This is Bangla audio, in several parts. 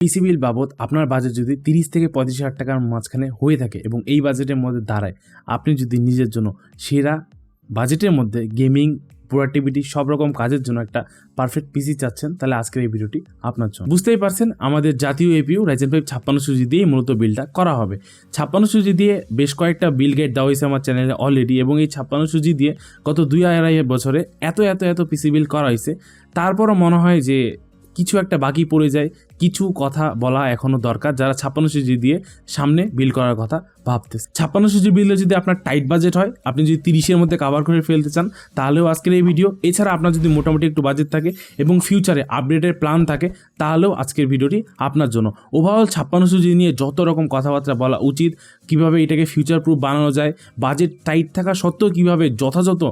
পিসি বিল বাবদ আপনার বাজেট যদি 30 থেকে 35,000 টাকার মাঝখানে হয়ে থাকে এবং এই বাজেটের মধ্যে দাঁড়ায় আপনি যদি নিজের জন্য সেরা বাজেটের মধ্যে গেমিং প্রোডাক্টিভিটি সব রকম কাজের জন্য একটা পারফেক্ট পিসি চাচ্ছেন, তাহলে আজকের এই ভিডিওটি আপনার জন্য। বুঝতেই পারছেন আমাদের জাতীয় এপিইউ Ryzen 5 5600 জিবি দিয়ে মূলত বিলটা করা হবে। 5600 জিবি দিয়ে বেশ কয়েকটা বিল গেট দেওয়া হয়েছে আমার চ্যানেলে অলরেডি, এবং এই 5600 জিবি দিয়ে গত 2-2.5 বছরে এত পিসি বিল করা হয়েছে। তারপরও মনে হয় যে কিছু একটা বাকি পড়ে যায়, কিছু কথা বলা এখনও দরকার যারা 5600 জিবি দিয়ে সামনে বিল করার কথা ভাবতেছে। 5600 জিবি বিলে যদি আপনার টাইট বাজেট হয়, আপনি যদি 30-এর মধ্যে কাভার করে ফেলতে চান, তাহলেও আজকের এই ভিডিও। এছাড়া আপনার যদি মোটামুটি একটু বাজেট থাকে এবং ফিউচারে আপডেটের প্ল্যান থাকে, তাহলেও আজকের ভিডিওটি আপনার জন্য। ওভারঅল 5600 জিবি নিয়ে যত রকম কথাবার্তা বলা উচিত, কিভাবে এটাকে ফিউচার প্রুফ বানানো যায়, বাজেট টাইট থাকা সত্ত্বেও কিভাবে যথাযথ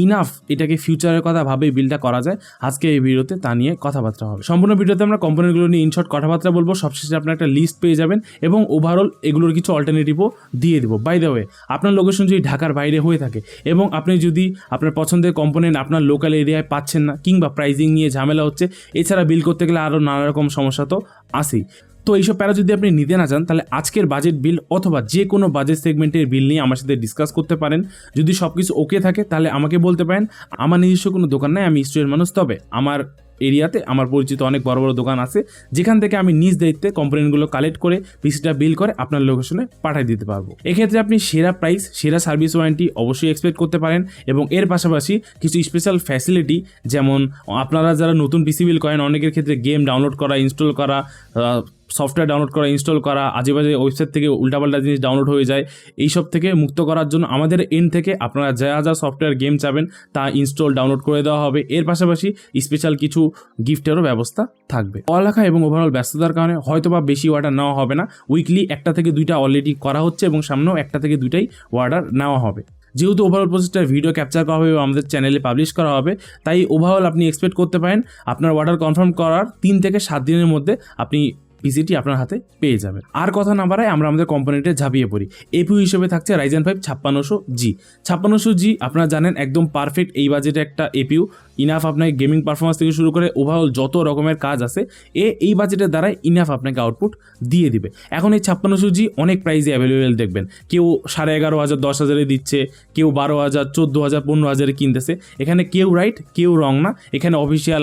ইনাফ এটাকে ফিউচারের কথা ভাবে বিলটা করা যায়, আজকে এই ভিডিওতে তা নিয়ে কথাবার্তা হবে। সম্পূর্ণ ভিডিওতে আমরা কম্পোনেন্টগুলো নিয়ে ইনশর্ট কথাবার্তা বলবো। সবশেষে আপনার একটা লিস্ট পেয়ে যাবেন এবং ওভারঅল এগুলোর কিছু অল্টারনেটিভও দিয়ে দেবো। বাই দ্য ওয়ে, আপনার লোকেশন যদি ঢাকার বাইরে হয়ে থাকে এবং আপনি যদি আপনার পছন্দের কম্পোনেন্ট আপনার লোকাল এরিয়ায় পাচ্ছেন না, কিংবা প্রাইজিং নিয়ে ঝামেলা হচ্ছে, এছাড়া বিল করতে গেলে আরও নানা রকম সমস্যা তো আসেই। তো এইসব প্যারা যদি আপনি নিতে না চান, তাহলে আজকের বাজেট বিল অথবা যে কোনো বাজেট সেগমেন্টের বিল নিয়ে আমার সাথে ডিসকাস করতে পারেন। যদি সব কিছু ওকে থাকে তাহলে আমাকে বলতে পারেন। আমার নিজস্ব কোনো দোকান নাই, আমি স্টুডেন্ট মানুষ, তবে আমার এরিয়াতে আমার পরিচিত অনেক বড় বড় দোকান আছে যেখান থেকে আমি নিজ দায়িত্বে কম্পোনেন্টগুলো কালেক্ট করে পিসিটা বিল করে আপনার লোকেশনে পাঠিয়ে দিতে পারবো। এক্ষেত্রে আপনি সেরা প্রাইস, সেরা সার্ভিস ওয়ারেন্টি অবশ্যই এক্সপেক্ট করতে পারেন, এবং এর পাশাপাশি কিছু স্পেশাল ফ্যাসিলিটি, যেমন আপনারা যারা নতুন পিসি বিল করেন, অনেকের ক্ষেত্রে গেম ডাউনলোড করা, ইনস্টল করা, সফটওয়্যার ডাউনলোড করা, ইনস্টল করা, আজেবাজে ওয়েবসাইট থেকে উল্টাপাল্টা জিনিস ডাউনলোড হয়ে যায়, এইসব থেকে মুক্ত করার জন্য আমাদের এন্ড থেকে আপনারা যা সফটওয়্যার গেম চাবেন তা ইনস্টল ডাউনলোড করে দেওয়া হবে। এর পাশাপাশি স্পেশাল কিছু গিফটেরও ব্যবস্থা থাকবে। পড়ালেখা এবং ওভারঅল ব্যস্ততার কারণে হয়তোবা বেশি অর্ডার নেওয়া হবে না। উইকলি 1 থেকে 2টা অলরেডি করা হচ্ছে এবং সামনেও 1 থেকে 2টাই অর্ডার নেওয়া হবে। যেহেতু ওভারঅল প্রসেসটার ভিডিও ক্যাপচার করা হবে এবং আমাদের চ্যানেলে পাবলিশ করা হবে, তাই ওভারঅল আপনি এক্সপেক্ট করতে পারেন আপনার অর্ডার কনফার্ম করার 3 থেকে 7 দিনের মধ্যে আপনি পিসিটি আপনার হাতে পেয়ে যাবেন। আর কথা না বাড়ায় আমরা আমাদের কম্পোনেন্টে ঝাঁপিয়ে পড়ি। এপিইউ হিসেবে থাকছে Ryzen 5 5600G। 5600G আপনারা জানেন একদম পারফেক্ট এই বাজেটে একটা এপিইউ, ইনাফ আপনাকে গেমিং পারফরমেন্স থেকে শুরু করে ওভারঅল যত রকমের কাজ আছে এই বাজেটের দ্বারাই ইনাফ আপনাকে আউটপুট দিয়ে দিবে। এখন এই 5600G অনেক প্রাইসে অ্যাভেলেবেল দেখবেন। কেউ 11,500 10,000-এ দিচ্ছে, কেউ 12,000 14,000 15,000-এ কিনতেছে। এখানে কেউ রাইট কেউ রং না, এখানে official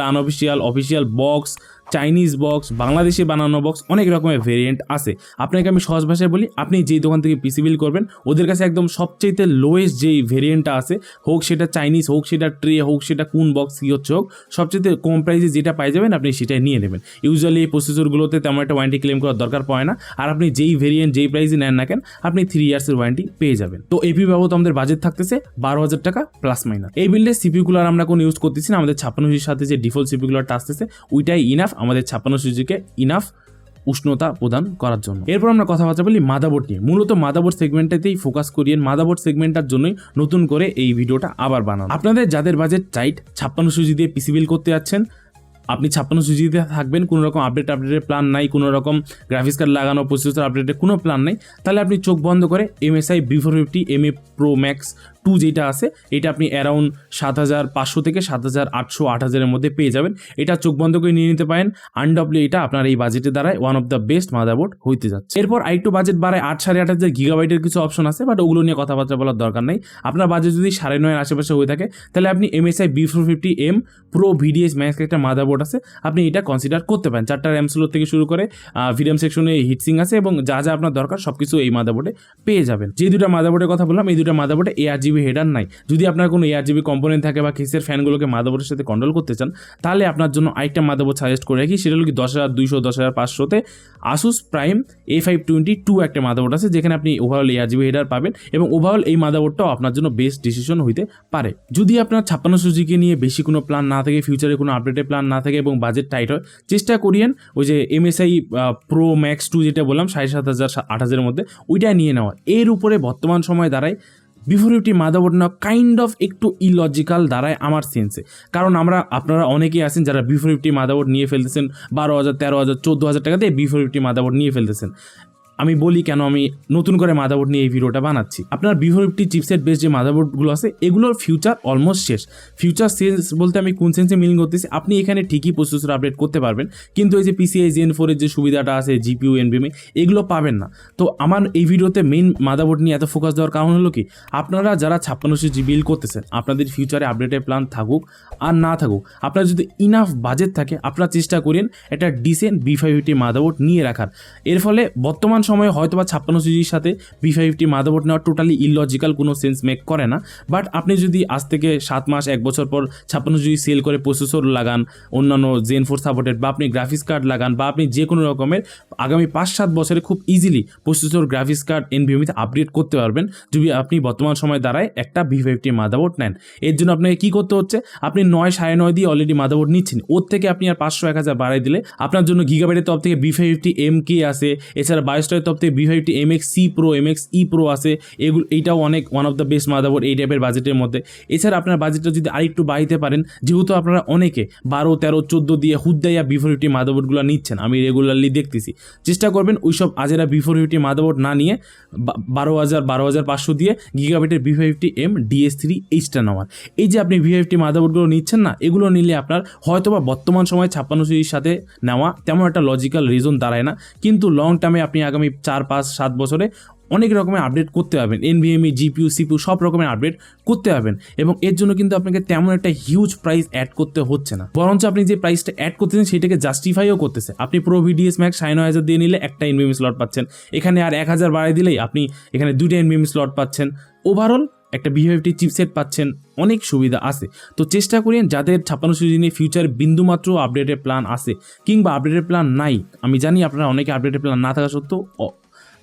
official box, Chinese box, বাংলাদেশে বানানো বক্স, অনেক রকমের ভেরিয়েন্ট আছে। আপনাকে আমি সহজ ভাষায় বলি, আপনি যেই দোকান থেকে পিসি বিল করবেন ওদের কাছে একদম সবচেয়ে লোয়েস্ট যেই ভেরিয়েন্টটা আছে, হোক সেটা চাইনিজ, হোক সেটা ট্রে, হোক সেটা কোন বক্স কী হচ্ছে হোক, সবচেয়ে কম প্রাইসে যেটা পাই যাবেন আপনি সেটাই নিয়ে নেবেন। ইউজুয়ালি এই প্রসেসরগুলোতে তেমন একটা ওয়ারেন্টি ক্লেম করার দরকার পড়ে না, আর আপনি যেই ভেরিয়েন্ট যেই প্রাইসে নেন না কেন আপনি 3 ইয়ার্সের ওয়ারেন্টি পেয়ে যাবেন। তো এপিইউ বাবদ আমাদের বাজেট থাকতেছে 12,000 টাকা প্লাস মাইনাস। এই বিল্ডে সিপিইউগুলোর আমরা কোনো ইউজ করতেছি না, আমাদের 5600-এর সাথে যে ডিফল্ট সিপিইউগুলোটা আসতেছে ওইটাই ইনাফ আমাদের 5600-কে ইনাফ উষ্ণতা প্রদান করার জন্য। এরপর আমরা কথাবার্তা বলি মাদারবোর্ড নিয়ে। মূলত মাদারবোর্ড সেগমেন্টটাতেই ফোকাস করিয়েন, মাদারবোর্ড সেগমেন্টটার জন্যই নতুন করে এই ভিডিওটা আবার বানানো। আপনাদের যাদের বাজেট টাইট, 5600 দিয়ে পিসি বিল করতে যাচ্ছেন, আপনি 5600 জিবিতে থাকবেন, কোনো রকম আপডেটের প্ল্যান নাই, কোনো রকম গ্রাফিক্স কার্ড লাগানো, প্রসেসর আপডেটের কোনো প্ল্যান নাই, তাহলে আপনি চোখ বন্ধ করে MSI B450 MA Pro Max 2 যেটা আছে এটা আপনি অ্যারাউন্ড 7,500 থেকে 7,800 8,000-এর মধ্যে পেয়ে যাবেন। এটা চোখ বন্ধ করে নিয়ে নিতে পারেন। আনডাবলি এটা আপনার এই বাজেটের দ্বারাই one of the best motherboard হইতে যাচ্ছে। এরপর আরেকটু বাজেট বাড়ায় 8-8.5 গিগাবাইটের কিছু অপশন আছে, বাট ওগুলো নিয়ে কথাবার্তা বলার দরকার নাই। আপনার বাজেট যদি 9.5-এর আশেপাশে হয়ে থাকে, তাহলে আপনি MSI B450M PRO-VDH Max একটা মাদারবোর্ড আছে, আপনি এটা কনসিডার করতে পারেন। 4টা র্যাম স্লট থেকে শুরু করে ভিডিএম সেকশনে হিটসিং আছে এবং যা আপনার দরকার সবকিছু এই মাদারবোর্ডে পেয়ে যাবেন। যে দুটো মাদারবোর্ডের কথা বললাম, এই দুটো মাদারবোর্ডে ARGB হেডার নাই। যদি আপনার কোনো ARGB কম্পোনেন্ট থাকে বা কেসের ফ্যানগুলোকে মাদারবোর্ডের সাথে কন্ট্রোল করতে চান, তাহলে আপনার জন্য আরেকটা মাদারবোর্ড সাজেস্ট করে রাখি, সেটা হলো কি 10,200 10,500-তে Asus Prime A522 একটা মাদারবোর্ড আছে, যেখানে আপনি ওভারঅল ARGB হেডার পাবেন এবং ওভারঅল এই মাদারবোর্ডটাও আপনার জন্য বেস্ট ডিসিশন হইতে পারে। যদি আপনার 5600 নিয়ে বেশি কোনো প্ল্যান না থাকে, ফিউচারে কোনো আপডেটের প্ল্যান না থাকে এবং বাজেট টাইট হয়, চেষ্টা করিয়েন ওই যে MSI Pro Max 2 যেটা বললাম 7,500-8,000-এর মধ্যে, ওইটা নিয়ে নেওয়া। এর উপরে বর্তমান সময় দাঁড়ায় B450 মাদারবোর্ড না কাইন্ড অফ একটু ইলজিক্যাল দাঁড়ায় আমার সেন্সে। কারণ আপনারা অনেকেই আছেন যারা B450 মাদারবোর্ড নিয়ে ফেলতেছেন 12,000 13,000 14,000 টাকা দিয়ে B450 মাদারবোর্ড নিয়ে ফেলতেছেন। আমি বলি কেন আমি নতুন করে মাদারবোর্ড নিয়ে এই ভিডিওটা বানাচ্ছি। আপনার V50 চিপসেট বেস যে মাদারবোর্ডগুলো আছে এগুলোর ফিউচার অলমোস্ট শেষ। ফিউচার শেষ বলতে আমি কোন সেন্সে মিলিং করতেছি, আপনি এখানে ঠিকই প্রসেসর আপডেট করতে পারবেন, কিন্তু এই যে PCIe Gen 4 এর যে সুবিধাটা আছে GPU NVMe এগুলো পাবেন না। তো আমার এই ভিডিওতে মেইন মাদারবোর্ড নিয়ে এত ফোকাস দেওয়ার কারণ হলো কি, আপনারা যারা 5600 GB বিল করতেছেন, আপনাদের ফিউচারে আপডেটের প্ল্যান থাকুক আর না থাকুক, আপনার যদি ইনাফ বাজেট থাকে আপনারা চেষ্টা করেন একটা ডিসেন্ট V50 মাদারবোর্ড নিয়ে রাখার। এর ফলে বর্তমান সময়ে হয়তো বা 5600 GBর সাথে V50 মাদারবোর্ড নেওয়া টোটালি ইললজিক্যাল, কোনো সেন্স মেক করে না। বাট আপনি যদি আজ থেকে 7 মাস 1 বছর পর 5600 GB সেল করে প্রসেসর লাগান অন্যান্য Gen 4 সাপোর্টেড, বা আপনি গ্রাফিক্স কার্ড লাগান, বা আপনি যে কোনো রকমের আগামী 5-7 বছরে খুব easily processor graphics card NVMe তে আপগ্রেড করতে পারবেন যদি আপনি বর্তমান সময় দ্বারায় একটা V50 মাদারবোর্ড নেন। এর জন্য আপনাকে কী করতে হচ্ছে, আপনি 9-9.5 দিয়ে অলরেডি মাদারবোর্ড নিচ্ছেন, ওর থেকে আপনি আর 500-1000 বাড়াই দিলে আপনার জন্য গিগাবাইটের তরফ থেকে V50 MK আছে, এছাড়া 22 তরফ থেকে V50 MX-C Pro MX-E Pro আছে, এইটাও অনেক one of the best motherboard এই টাইপের বাজেটের মধ্যে। এছাড়া আপনার বাজেটটা যদি আরেকটু বাড়াইতে পারেন, যেহেতু আপনারা অনেকে 12, 13, 14 দিয়ে হুদ্দাইয়া V50 মাদারবোর্ডগুলো নিচ্ছেন, আমি রেগুলারলি দেখতেছি, চেষ্টা করবেন ওইসব আজেরা V50 মাদারবোর্ড না নিয়ে 12,500 দিয়ে গিগাবাইটের V50 M DS3H নেওয়ার। এই যে আপনি V50 মাদারবোর্ডগুলো নিচ্ছেন না, এগুলো নিলে আপনার হয়তোবা বর্তমান সময়ে 5600 GBর সাথে নেওয়া তেমন একটা লজিক্যাল রিজন দাঁড়ায় না, কিন্তু লং টার্মে আপনি আগামী 4, 5, 7 বছরে অনেক রকমের আপডেট করতে পারবেন, NVMe GPU CPU সব রকমের আপডেট করতে পারবেন, এবং এর জন্য কিন্তু আপনাকে তেমন একটা হিউজ প্রাইস অ্যাড করতে হচ্ছে না, বরঞ্চ আপনি যে প্রাইসটা অ্যাড করতেছেন সেটাকে জাস্টিফাইও করতেছে। আপনি PRO-VDH Max 9000 দিয়ে নিলে একটা NVMe স্লট পাচ্ছেন, এখানে আর 1000 বাড়াই দিলেই আপনি এখানে 2টা NVMe স্লট পাচ্ছেন, ওভারঅল একটা V50 চিপসেট পাচ্ছেন, অনেক সুবিধা আছে। তো চেষ্টা করেন যাদের 5600 GB নিয়ে ফিউচার বিন্দুমাত্র আপডেটের প্ল্যান আছে কিংবা আপডেটের প্ল্যান নাই, আমি জানি আপনারা অনেকে আপডেটের প্ল্যান না থাকা সত্ত্বেও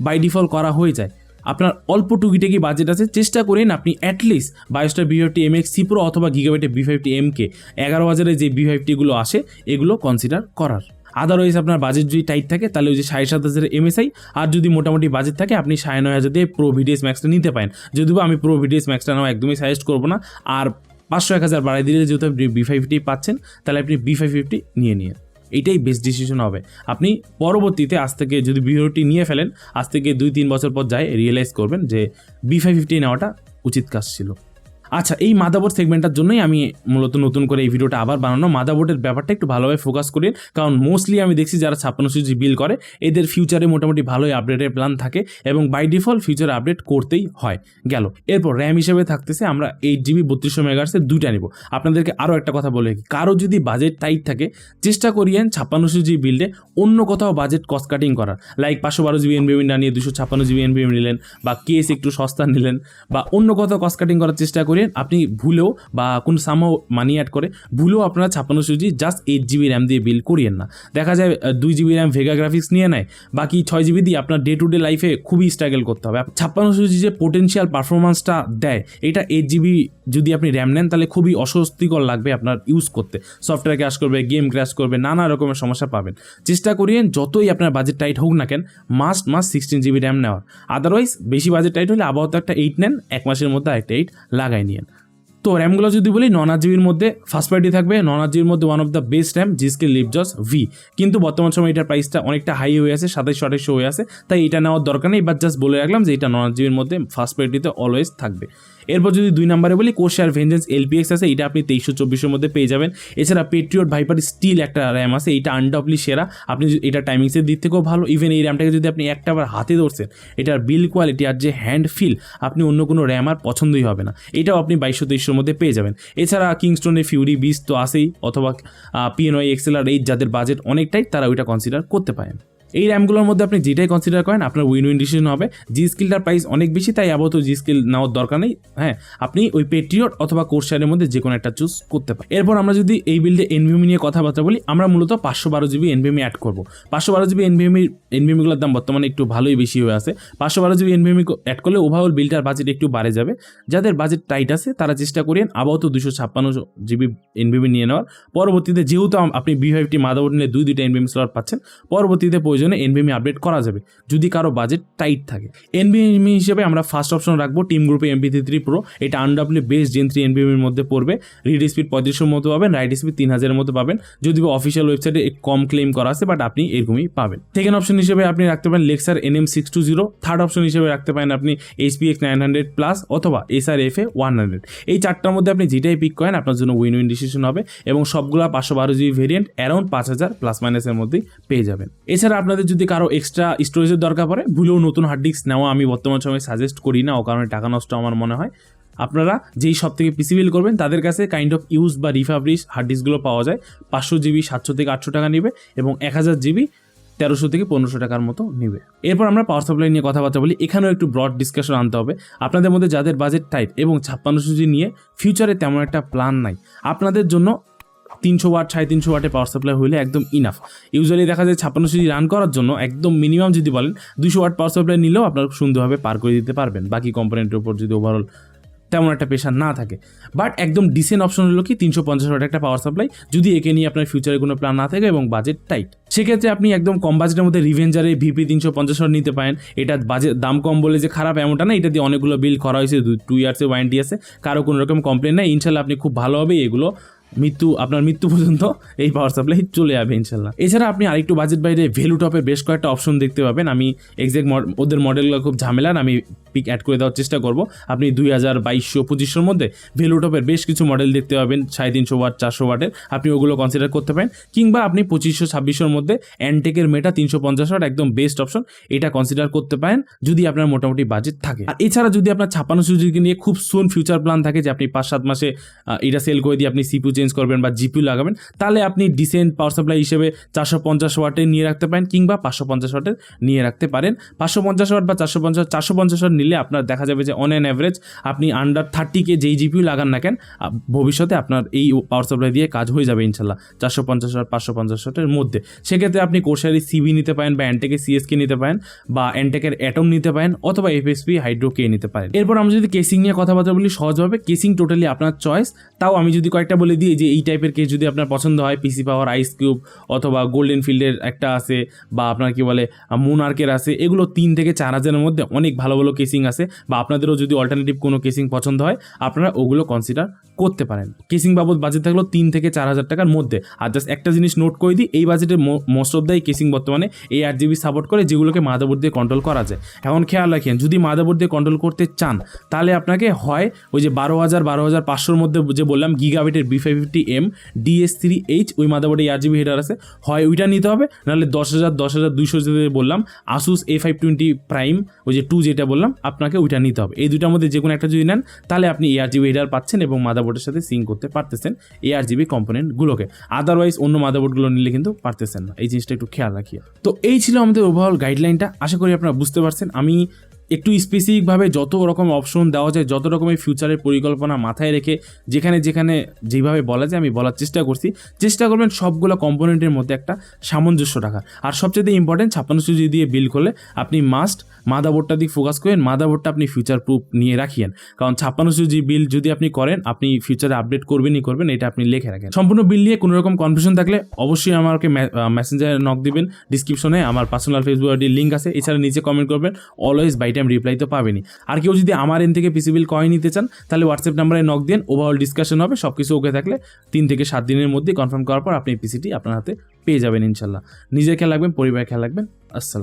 বাই ডিফল্ট করা হয়ে যায়, আপনার অল্প টুকিটাকি বাজেট আছে, চেষ্টা করেন আপনি অ্যাটলিস্ট 22টা V50 MX-C Pro অথবা গিগাবাইটের V50 MK 11,000 যে V50গুলো আসে এগুলো কনসিডার করার। আদারওয়াইজ আপনার বাজেট যদি টাইট থাকে তাহলে ওই যে 7,500 MSI, আর যদি মোটামুটি বাজেট থাকে আপনি 9,500 দিয়ে PRO-VDH Maxটা নিতে পারেন। যদিও আমি PRO-VDH Maxটা নেওয়া একদমই সাজেস্ট করবো না, আর 500-1000 বাড়াই দিলে যেহেতু আপনি V50 পাচ্ছেন তাহলে আপনি V50 নিয়ে এইটাই বেস্ট ডিসিশন হবে। আপনি পরবর্তীতে আজ থেকে যদি V50 নিয়ে ফেলেন, আজ থেকে 2-3 বছর পর যায় রিয়েলাইজ করবেন যে V50 নেওয়াটা উচিত কাজ ছিল। আচ্ছা, এই মাদারবোর্ড সেগমেন্টটার জন্যই আমি মূলত নতুন করে এই ভিডিওটা আবার বানানো। মাদারবোর্ডের ব্যাপারটা একটু ভালোভাবে ফোকাস করি, কারণ মোস্টলি আমি দেখছি যারা 5600 GB বিল করে এদের ফিউচারে মোটামুটি ভালোই আপডেটের প্ল্যান থাকে এবং বাই ডিফল্ট ফিউচারে আপডেট করতেই হয়। গেল, এরপর র্যাম হিসেবে থাকতেছে আমরা 8GB 3200 MHz 2টা নেব। আপনাদেরকে আরও একটা কথা বলে রাখি, কারো যদি বাজেট টাইট থাকে চেষ্টা করিয়েন 5600 GB বিল্ডে অন্য কোথাও বাজেট কস্ট কাটিং করার, লাইক 512 GB NVMe না নিয়ে 256 GB NVMe নিলেন, বা কেস একটু সস্তা নিলেন, বা অন্য কোথাও কস্ট কাটিং করার চেষ্টা করি। আপনি ভুলেও বা কোন সামহাও মানি অ্যাড করে ভুলেও আপনারা 5600 GB জাস্ট 8GB র্যাম দিয়ে বিল করিয়েন না। দেখা যায় 2GB র্যাম ভেগা গ্রাফিক্স নিয়ে নেয়, বাকি 6GB দিয়ে আপনার ডে টু ডে লাইফে খুবই স্ট্রাগল করতে হবে। 5600 GB যে পোটেনশিয়াল পারফরমেন্সটা দেয় এটা 8GB যদি আপনি র্যাম নেন তাহলে খুবই অস্বস্তিকর লাগবে আপনার ইউজ করতে, সফটওয়্যার ক্র্যাশ করবে, গেম ক্র্যাশ করবে, নানা রকমের সমস্যা পাবেন। চেষ্টা করিয়েন যতই আপনার বাজেট টাইট হোক না কেন মাস্ট 16GB র্যাম নেওয়ার। আদারওয়াইজ বেশি বাজেট টাইট হলে আপাতত একটা 8 নেন, 1 মাসের মধ্যে একটা 8 লাগাই নিন। তো র্যামগুলো যদি বলি 9GB মধ্যে ফার্স্ট পার্টি থাকবে, 9GB মধ্যে one of the best RAM G Skill RIPJAWS-V, কিন্তু বর্তমান সময় এটার প্রাইসটা অনেকটা হাই হয়ে আছে, 2700 হয়ে আছে, তাই এটা নেওয়ার দরকার নেই, বাট জাস্ট বলে রাখলাম যে এটা 9GB মধ্যে ফার্স্ট পার্টিতে অলওয়েজ থাকবে। এরপর যদি 2 নম্বরে বলি কোর্সার Vengeance LPX আছে, এটা আপনি 2324 মধ্যে পেয়ে যাবেন। এছাড়া পেট্রিয়ট ভাইপার স্টিল একটা র্যাম আছে, এটা আনডাবলি সেরা, আপনি এটা টাইমিংসের দিক থেকেও ভালো। ইভেন এই র্যামটাকে যদি আপনি একটা বার হাতে ধরছেন এটার বিল কোয়ালিটি আর যে হ্যান্ড ফিল আপনি অন্য কোনো র্যাম আর পছন্দই হবে না, এটাও আপনি 2223 মধ্যে পেয়ে যাবেন। এছাড়া কিংস্টোনের ফিউরি বিস্ট তো আছেই, অথবা PNY XLR8 যাদের বাজেট অনেকটাই তারা ওইটা কনসিডার করতে পারেন। এই র্যামগুলোর মধ্যে আপনি যেটাই কনসিডার করেন আপনার উইন ডিসিশন হবে। জি স্কিলটার প্রাইস অনেক বেশি, তাই আপাতত জি স্কিল নেওয়ার দরকার নেই। হ্যাঁ, আপনি ওই পেট্রিয়ট অথবা কোর্সারের মধ্যে যে কোনো একটা চুজ করতে পারেন। এরপর আমরা যদি এই বিল্ডে NVMe নিয়ে কথাবার্তা বলি, আমরা মূলত 512GB NVMe অ্যাড করবো। 512GB NVMeগুলোর দাম বর্তমানে একটু ভালোই বেশি হয়ে আছে। 512GB NVMe অ্যাড করলে ওভারঅল বিল্ডটার বাজেট একটু বাড়ে যাবে। যাদের বাজেট টাইট আছে তারা চেষ্টা করেন আপাতত 256GB NVMe নিয়ে নেওয়ার। পরবর্তীতে যেহেতু আপনি V50 মাদারবোর্ড নিলে দুইটা NVMe স্লট পাচ্ছেন, পরবর্তীতে প্রয়োজনে NVMe আপডেট করা যাবে যদি কারো বাজেট টাইট থাকে। NVMe হিসেবে আমরা ফার্স্ট অপশন রাখবো টিম গ্রুপে MP33 Pro। এটা আনডাব্লিউ বেস জেন 3 NVMe এর মধ্যে পড়বে। রিড স্পিড 3500 মতো পাবেন, রাইট স্পিড 3000 এর মতো পাবেন, যদি অফিসিয়াল ওয়েবসাইটে কম ক্লেম করা আছে, বাট আপনি এরকমই পাবেন। সেকেন্ড অপশন হিসেবে আপনি রাখতে পারেন লেক্সার NM620। থার্ড অপশন হিসেবে রাখতে পারেন আপনি HP Ex900 Plus অথবা SRFA 100। এই চারটার মধ্যে আপনি যেটাই পিক করেন আপনার জন্য উইন উইন ডিসিশন হবে এবং সবগুলো 512GB ভেরিয়েন্ট অ্যারাউন্ড 5000 প্লাস মাইনাসের মধ্যেই পেয়ে যাবেন। এছাড়া আপনাদের যদি কারো এক্সট্রা স্টোরেজের দরকার পড়ে, ভুলেও নতুন হার্ড ডিস্ক নেওয়া আমি বর্তমান সময় সাজেস্ট করি না, ও কারণে টাকা নষ্ট আমার মনে হয়। আপনারা যেই সব থেকে পিসি বিল করবেন তাদের কাছে কাইন্ড অফ ইউজ বা রিফাবরিশ হার্ড ডিস্কগুলো পাওয়া যায়। 500GB 700 থেকে 800 টাকা নেবে এবং 1000GB 1300 থেকে 1500 টাকার মতো নেবে। এরপর আমরা পাওয়ার সাপ্লাই নিয়ে কথাবার্তা বলি। এখানেও একটু ব্রড ডিসকাশন আনতে হবে। আপনাদের মধ্যে যাদের বাজেট টাইট এবং 5600G নিয়ে ফিউচারে তেমন একটা প্ল্যান নাই, আপনাদের জন্য 300 ওয়াট 350 ওয়াটে পাওয়ার সাপ্লাই হলে একদম ইনাফ। ইউজুয়ালি দেখা যায় 5600G রান করার জন্য একদম মিনিমাম যদি বলেন 200 ওয়াট পাওয়ার সাপ্লাই নিলেও আপনারা সুন্দরভাবে পার করে দিতে পারবেন, বাকি কম্পোনেন্টের উপর যদি ওভারঅল তেমন একটা প্রেশার না থাকে। বাট একদম ডিসেন্ট অপশন হলো কি 350 ওয়াট একটা পাওয়ার সাপ্লাই, যদি একে নিয়ে আপনার ফিউচারে কোনো প্ল্যান না থাকে এবং বাজেট টাইট। সেক্ষেত্রে আপনি একদম কম বাজেটের মধ্যে রিভেঞ্জারে VP 350 ওয়াট নিতে পারেন। এটা বাজেট দাম কম বলে যে খারাপ এমনটা না, এটা দিয়ে অনেকগুলো বিল করা হয়েছে, 2 ইয়ার্সের ওয়ারেন্টি আছে, কারো কোনো রকম কমপ্লেন নেই। ইনশাল্লাহ আপনি খুব ভালোভাবে এগুলো আপনার মৃত্যু পর্যন্ত এই পাওয়ার সাপ্লাই চলে যাবে ইনশাল্লাহ। এছাড়া আপনি আরেকটু বাজেট বাইরে ভ্যালু টপে বেশ কয়েকটা অপশন দেখতে পাবেন। আমি এক্সাক্ট ওদের মডেলগুলো খুব ঝামেলার, আমি পিক অ্যাড করে দেওয়ার চেষ্টা করব। আপনি 2000, 2200, 2500 মধ্যে ভ্যালু টপের বেশ কিছু মডেল দেখতে পাবেন 350 ওয়াট 400 ওয়াটের, আপনি ওগুলো কনসিডার করতে পারেন। কিংবা আপনি 2500, 2600 মধ্যে অ্যান্টেকের মেটা 350 ওয়াট একদম বেস্ট অপশন, এটা কনসিডার করতে পারেন যদি আপনার মোটামুটি বাজেট থাকে। আর এছাড়া যদি আপনার 5600G নিয়ে খুব সুন ফিউচার প্ল্যান থাকে যে আপনি 5-7 মাসে এটা সেল করে দিয়ে আপনি CPU চেঞ্জ করবেন বা GPU লাগাবেন, তাহলে আপনি ডিসেন্ট পাওয়ার সাপ্লাই হিসেবে 450 ওয়াটে নিয়ে রাখতে পারেন কিংবা 550 ওয়াটের নিয়ে রাখতে পারেন। 550 ওয়াট বা 450 ওয়াট নিলে আপনার দেখা যাবে যে অন অ্যান অ্যাভারেজ আপনি আন্ডার 30K যেই GPU লাগান না কেন ভবিষ্যতে আপনার এই পাওয়ার সাপ্লাই দিয়ে কাজ হয়ে যাবে ইনশাল্লাহ 450 ওয়াট 550 ওয়াটের মধ্যে। সেক্ষেত্রে আপনি কোর্সারি CV নিতে পারেন বা অ্যান্টেকের CSK নিতে পারেন বা অ্যান্টেকের অ্যাটম নিতে পারেন অথবা FSP হাইড্রো K নিতে পারেন। এরপর আমরা যদি কেসিং নিয়ে কথাবার্তা বলি, সহজভাবে কেসিং টোটালি আপনার চয়েস। তাও আমি যদি কয়েকটা বলে দিই যে এই টাইপের কেস যদি আপনার পছন্দ হয়, পিসি পাওয়ার আইস কিউব অথবা গোল্ডেন ফিল্ডের একটা আছে বা আপনার কি বলে মুনার্কের আছে, এগুলো 3 থেকে 4000-এর মধ্যে অনেক ভালো ভালো কেসিং আছে। বা আপনাদেরও যদি অল্টারনেটিভ কোনো কেসিং পছন্দ হয় আপনারা ওগুলো কনসিডার করতে পারেন। কেসিং বাবদ বাজেট থাকলো 3 থেকে 4000 টাকার মধ্যে। আর জাস্ট একটা জিনিস নোট করে দিই, এই বাজেটে মোস্ট অফ দ্য কেসিং বর্তমানে ARGB সাপোর্ট করে, যেগুলোকে মাদারবোর্ড দিয়ে কন্ট্রোল করা যায়। এখন খেয়াল রাখেন, যদি মাদারবোর্ড দিয়ে কন্ট্রোল করতে চান তাহলে আপনাকে হয় ওই যে 12500-12500-র মধ্যে যে বললাম গিগাবিটের B550M DS3H ওই মাদারবোর্ডে ARGB হেডার আছে, হয় ওইটা নিতে হবে, নাহলে 10200 যেটা বললাম Asus A520 Prime ওই যে 2 যেটা বললাম আপনাকে ওইটা নিতে হবে। এই দুইটার মধ্যে যে কোনো একটা যদি নেন তাহলে আপনি ARGB হেডার পাচ্ছেন এবং মাদারবোর্ডের সাথে সিঙ্ক করতে পারতেছেন ARGB কম্পোনেন্টগুলোকে। আদারওয়াইজ অন্য মাদারবোর্ডগুলো নিলে কিন্তু পারতেছেন না, এই জিনিসটা একটু খেয়াল রাখিও। তো এই ছিল আমাদের ওভারঅল গাইডলাইনটা, আশা করি আপনারা বুঝতে পারছেন। আমি একটু স্পেসিফিকভাবে যত রকম অপশন দেওয়া যায়, যত রকমের ফিউচারের পরিকল্পনা মাথায় রেখে যেখানে যেভাবে বলা যায় আমি বলার চেষ্টা করছি। চেষ্টা করবেন সবগুলো কম্পোনেন্টের মধ্যে একটা সামঞ্জস্য রাখার। আর সবচেয়ে ইম্পর্টেন্ট 5600G দিয়ে বিল্ড করলে আপনি মাস্ট মাদারবোর্ডটা দিয়ে ফোকাস করেন, মাদারবোর্ডটা আপনি ফিউচার প্রুফ নিয়ে রাখিয়েন। কারণ 5600G বিল্ড যদি আপনি করেন আপনি ফিউচারে আপডেট করবেনই করবেন, এটা আপনি লিখে রাখেন। সম্পূর্ণ বিল নিয়ে কোনো রকম কনফিউশন থাকলে অবশ্যই আমাকে মেসেঞ্জারে নক দিবেন, ডিসক্রিপশনে আমার পার্সোনাল ফেসবুক আইডি লিঙ্ক আছে, এছাড়া নিচে কমেন্ট করবেন, অলওয়েজ বাই টাইম রিপ্লাই তো পাবেনি। আর কেউ যদি আমার এন থেকে পিসি বিল কয়েন নিতে চান তাহলে হোয়াটসঅ্যাপ নাম্বারে নক দেন, ওভারঅল ডিসকাশন হবে, সব কিছু ওকে থাকলে 3 থেকে 7 দিনের মধ্যে কনফার্ম করার পর আপনি পিসিটি আপনার হাতে পেয়ে যাবেন ইনশাল্লাহ। নিজের খেয়াল রাখবেন, পরিবারের খেয়াল রাখবেন। আসসালাম।